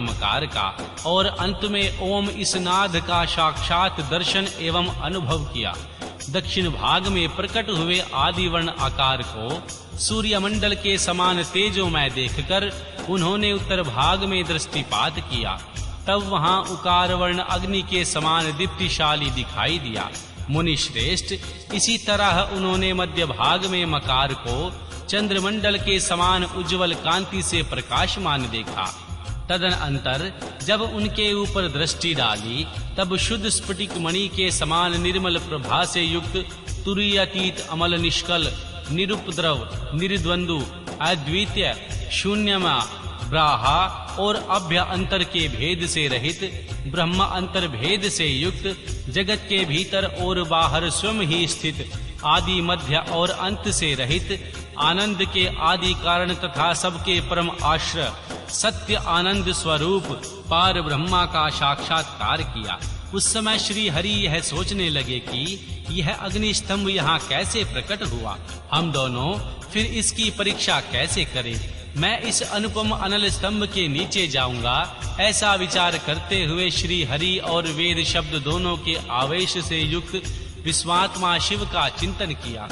मकार का और अंत में ओम इस नाद का साक्षात दर्शन एवं अनुभव किया। दक्षिण भाग में प्रकट हुए आदि वर्ण आकार को सूर्य मंडल के समान तेजोमय देखकर उन्होंने उत्तर भाग में दृष्टिपात किया। तब वहां उकार वर्ण अग्नि के समान दीप्तिशाली दिखाई दिया। मुनि श्रेष्ठ, इसी तरह उन्होंने मध्य भाग में मकार को चंद्रमंडल के समान उज्जवल कांति से प्रकाशमान देखा। तदनंतर जब उनके ऊपर दृष्टि डाली तब शुद्ध स्फटिक मणि के समान निर्मल प्रभा से युक्त तुरीयातीत अमल निष्कल निरुपद्रव निर्द्वंदु अद्वितीय शून्यमा ब्राहा और अभ्य अंतर के भेद से रहित ब्रह्म अंतर भेद से युक्त जगत के भीतर और बाहर स्वयं ही स्थित आदि मध्य और अंत से रहित आनंद के आदि कारण तथा सबके परम आश्रय सत्य आनंद स्वरूप पार ब्रह्मा का साक्षात्कार किया। उस समय श्री हरि यह सोचने लगे कि यह अग्नि स्तंभ यहाँ कैसे प्रकट हुआ, हम दोनों फिर इसकी परीक्षा कैसे करें। मैं इस अनुपम अनल स्तंभ के नीचे जाऊंगा, ऐसा विचार करते हुए श्री हरि और वेद शब्द दोनों के आवेश से युक्त विश्वात्मा शिव का चिंतन किया।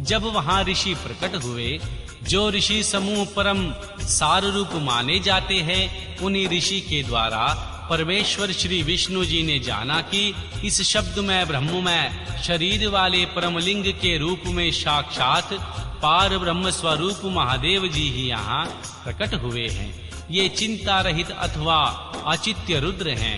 जब वहां ऋषि प्रकट हुए, जो ऋषि समूह परम सार रूप माने जाते हैं, उन्हीं ऋषि के द्वारा परमेश्वर श्री विष्णु जी ने जाना कि इस शब्दमय ब्रह्ममय शरीर वाले परमलिंग के रूप में साक्षात पार ब्रह्म स्वरूप महादेव जी ही यहाँ प्रकट हुए हैं। ये चिंता रहित अथवा अचित्य रुद्र हैं।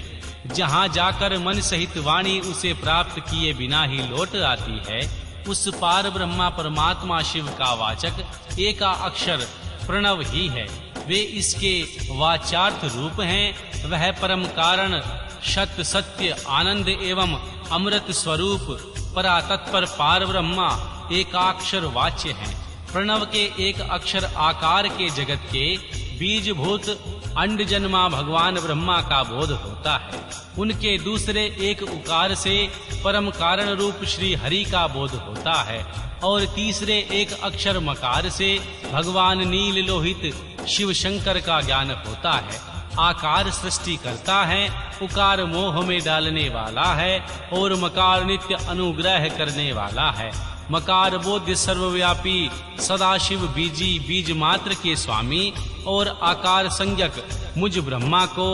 जहाँ जाकर मन सहित वाणी उसे प्राप्त किए बिना ही लौट आती है, उस पार ब्रह्मा परमात्मा शिव का वाचक एका अक्षर प्रणव ही है। वे इसके वाचार्थ रूप हैं। वह परम कारण सत्य सत्य आनंद एवं अमृत स्वरूप परातत्पर पार ब्रह्मा एकाक्षर वाच्य है। प्रणव के एक अक्षर आकार के जगत के बीजभूत अंड जन्मा भगवान ब्रह्मा का बोध होता है। उनके दूसरे एक उकार से परम कारण रूप श्री हरि का बोध होता है और तीसरे एक अक्षर मकार से भगवान नील लोहित शिव शंकर का ज्ञान होता है। आकार सृष्टि करता है, उकार मोह में डालने वाला है और मकार नित्य अनुग्रह करने वाला है। मकार बोध्य सर्वव्यापी सदाशिव बीजी बीज मात्र के स्वामी और आकार संज्ञक मुझ ब्रह्मा को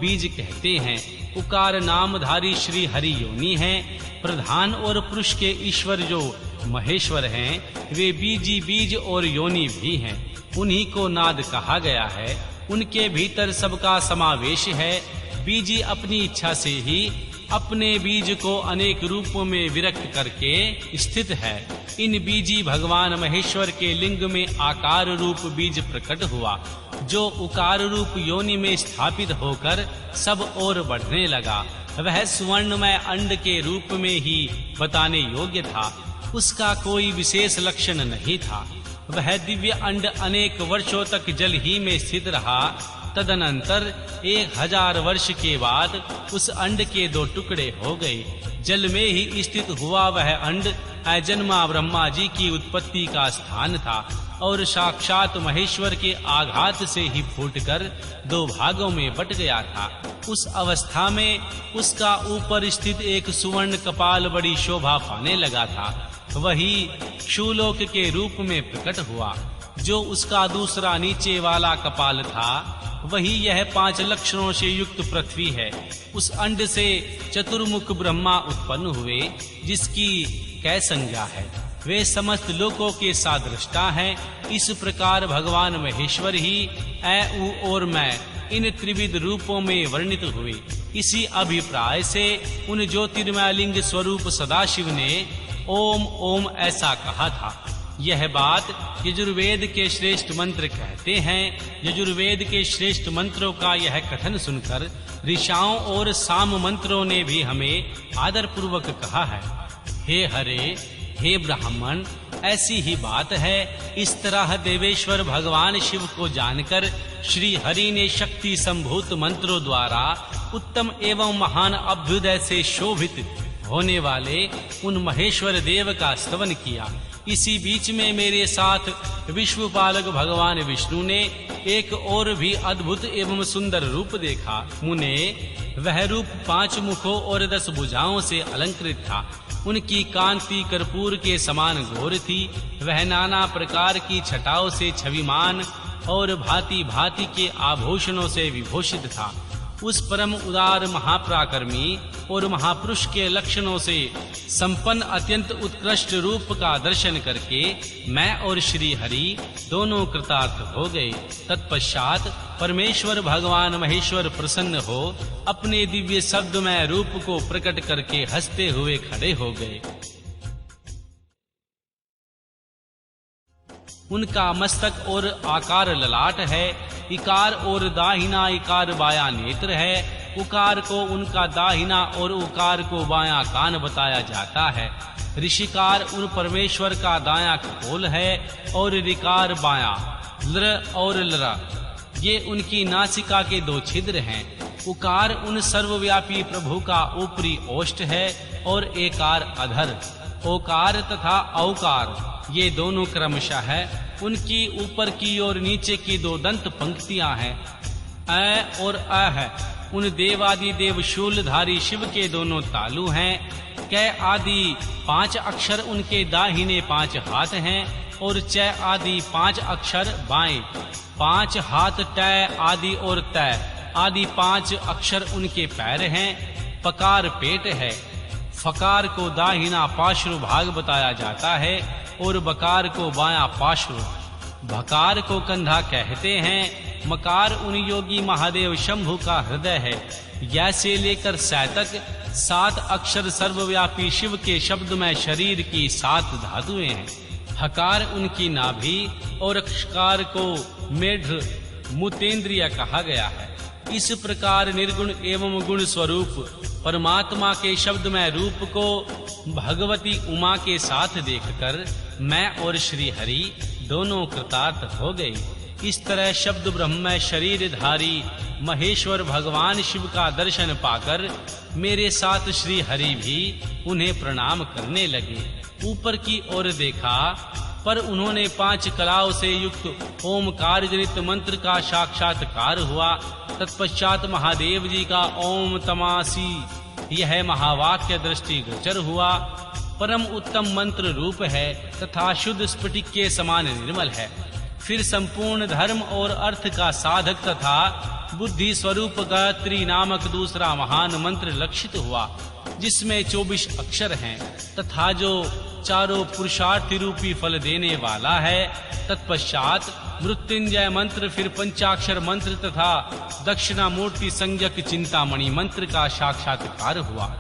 बीज कहते हैं। उकार नामधारी श्री हरि योनि हैं। प्रधान और पुरुष के ईश्वर जो महेश्वर हैं, वे बीजी बीज और योनि भी हैं। उन्हीं को नाद कहा गया है। उनके भीतर सबका समावेश है। बीजी अपनी इच्छा से ही अपने बीज को अनेक रूपों में विरक्त करके स्थित है। इन बीजी भगवान महेश्वर के लिंग में आकार रूप बीज प्रकट हुआ, जो उकार रूप योनि में स्थापित होकर सब ओर बढ़ने लगा। वह सुवर्णमय अंड के रूप में ही बताने योग्य था। उसका कोई विशेष लक्षण नहीं था। वह दिव्य अंड अनेक वर्षों तक जल ही में स्थित रहा। तदनंतर 1000 वर्ष के बाद उस अंड के 2 टुकड़े हो गए। जल में ही स्थित हुआ वह अंड अजन्मा ब्रह्मा जी की उत्पत्ति का स्थान था और साक्षात महेश्वर के आघात से ही फूटकर 2 भागों में बट गया था। उस अवस्था में उसका ऊपर स्थित एक सुवर्ण कपाल बड़ी शोभा पाने लगा था। वही शूलोक के रूप में प्रकट हुआ। जो उसका दूसरा नीचे वाला कपाल था, वही यह 5 लक्षणों से युक्त पृथ्वी है। उस अंड से चतुर्मुख ब्रह्मा उत्पन्न हुए, जिसकी कै संज्ञा है। वे समस्त लोकों के सादृष्टा हैं। इस प्रकार भगवान महेश्वर ही ऐ उ और मैं इन त्रिविध रूपों में वर्णित हुए। इसी अभिप्राय से उन ज्योतिर्मय लिंग स्वरूप सदाशिव ने ओम ओम ऐसा कहा था। यह बात यजुर्वेद के श्रेष्ठ मंत्र कहते हैं। यजुर्वेद के श्रेष्ठ मंत्रों का यह कथन सुनकर ऋषियों और साम मंत्रों ने भी हमें आदर पूर्वक कहा है, हे हरे, हे ब्राह्मण, ऐसी ही बात है। इस तरह देवेश्वर भगवान शिव को जानकर श्री हरि ने शक्ति संभूत मंत्रों द्वारा उत्तम एवं महान अभ्युदय से शोभित होने वाले उन महेश्वर देव का स्तवन किया। इसी बीच में मेरे साथ विश्वपालक भगवान विष्णु ने एक और भी अद्भुत एवं सुंदर रूप देखा। मुने, वह रूप 5 मुखों और 10 भुजाओं से अलंकृत था। उनकी कांति कर्पूर के समान घोर थी। वह नाना प्रकार की छटाओं से छविमान और भांति भांति के आभूषणों से विभूषित था। उस परम उदार महापराक्रमी और महापुरुष के लक्षणों से संपन्न अत्यंत उत्कृष्ट रूप का दर्शन करके मैं और श्री हरि दोनों कृतार्थ हो गए। तत्पश्चात परमेश्वर भगवान महेश्वर प्रसन्न हो अपने दिव्य शब्दमय रूप को प्रकट करके हंसते हुए खड़े हो गए। उनका मस्तक और आकार ललाट है। इकार और दाहिना इकार बायां नेत्र है। उकार को उनका दाहिना और उकार को बायां कान बताया जाता है। ऋषिकार उन परमेश्वर का दायां कपोल है और ऋकार बायां। लृ और लृ ये उनकी नासिका के 2 छिद्र हैं। उकार उन सर्वव्यापी प्रभु का ऊपरी ओष्ठ है और एकार अधर। ओकार तथा औकार ये दोनों क्रमशः उनकी ऊपर की और नीचे की 2 दंत पंक्तियां हैं। अ और अ है उन देवादि देव शूलधारी शिव के दोनों तालु हैं। कै आदि 5 अक्षर उनके दाहिने 5 हाथ हैं और च आदि 5 अक्षर बाएं। 5 हाथ ट आदि और त आदि 5 अक्षर उनके पैर हैं। पकार पेट है। फकार को दाहिना पार्श्व भाग बताया जाता है और बकार को बायां पार्श्व। भकार को कंधा कहते हैं। मकार उन योगी महादेव शंभु का हृदय है। य से लेकर स तक 7 अक्षर सर्वव्यापी शिव के शब्दमय शरीर की 7 धातुएं हैं। हकार उनकी नाभि और षकार को मेढ मूतेंद्रिय कहा गया है। इस प्रकार निर्गुण एवं गुण स्वरूप परमात्मा के शब्दमय रूप को भगवती उमा के साथ देखकर मैं और श्री हरि दोनों कृतार्थ हो गए। इस तरह शब्द ब्रह्ममय शरीरधारी महेश्वर भगवान शिव का दर्शन पाकर मेरे साथ श्री हरि भी उन्हें प्रणाम करने लगे। ऊपर की ओर देखा पर उन्होंने 5 कलाओं से युक्त ओमकार जनित मंत्र का साक्षात्कार हुआ। तत्पश्चात महादेव जी का ओम तमासी यह महावाक्य दृष्टि गोचर हुआ। परम उत्तम मंत्र रूप है तथा शुद्ध स्फटिक के समान निर्मल है। फिर संपूर्ण धर्म और अर्थ का साधक तथा बुद्धि स्वरूप गायत्री नामक दूसरा महान मंत्र लक्षित हुआ, जिसमें 24 अक्षर हैं तथा जो चारों पुरुषार्थी रूपी फल देने वाला है। तत्पश्चात मृत्युंजय मंत्र, फिर पंचाक्षर मंत्र तथा दक्षिणामूर्ति संज्ञक चिंतामणि मंत्र का साक्षात्कार हुआ।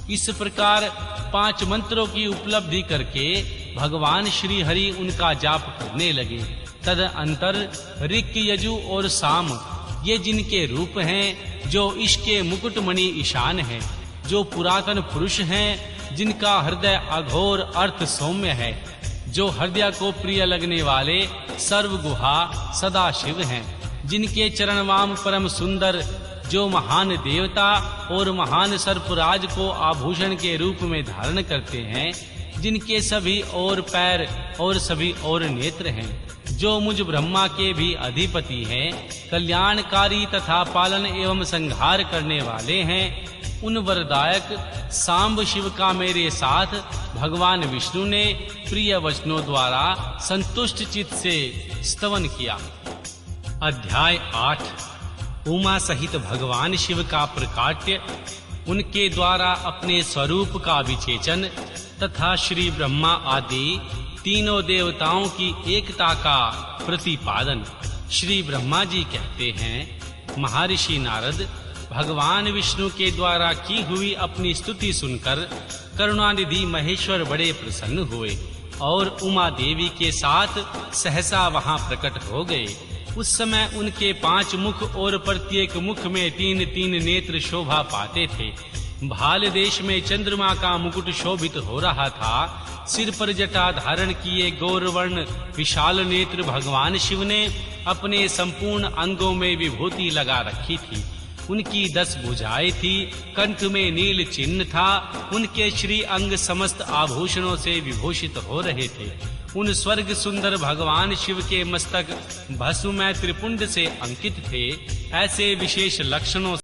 इस प्रकार 5 मंत्रों की उपलब्धि करके भगवान श्री हरि उनका जाप करने लगे। तदअंतर ऋक्, यजु और साम ये जिनके रूप हैं, जो इसके मुकुटमणि ईशान हैं, जो पुरातन पुरुष हैं, जिनका हृदय अघोर अर्थ सौम्य है, जो हृदय को प्रिय लगने वाले सर्वगुहा सदा शिव हैं, जिनके चरणवाम परम सुंदर, जो महान देवता और महान सर्पराज को आभूषण के रूप में धारण करते हैं, जिनके सभी और पैर और सभी और नेत्र हैं, जो मुझ ब्रह्मा के भी अधिपति हैं, कल्याणकारी तथा पालन एवं संहार करने वाले हैं, उन वरदायक सांब शिव का मेरे साथ भगवान विष्णु ने प्रिय वचनों द्वारा संतुष्ट चित्त से स्तवन किया। अध्याय 8। उमा सहित भगवान शिव का प्रकाट्य, उनके द्वारा अपने स्वरूप का विचेचन तथा श्री ब्रह्मा आदि तीनों देवताओं की एकता का प्रतिपादन। श्री ब्रह्मा जी कहते हैं, महर्षि नारद भगवान विष्णु के द्वारा की हुई अपनी स्तुति सुनकर करुणानिधि महेश्वर बड़े प्रसन्न हुए और उमा देवी के साथ सहसा वहां प्रकट हो गए। उस समय उनके 5 मुख और प्रत्येक मुख में 3-3 नेत्र शोभा पाते थे। भाल देश में चंद्रमा का मुकुट शोभित हो रहा था। सिर पर जटा धारण किए गौरवर्ण विशाल नेत्र भगवान शिव ने अपने संपूर्ण अंगों में विभूति लगा रखी थी। उनकी 10 भुजाएं थी, कंठ में नील चिन्ह था, उनके श्री अंग समस्त आभूषणों से विभूषित हो रहे थे। उन स्वर्ग सुंदर भगवान शिव के मस्तक भस्म में त्रिपुंड से अंकित थे। ऐसे विशेष लक्षणों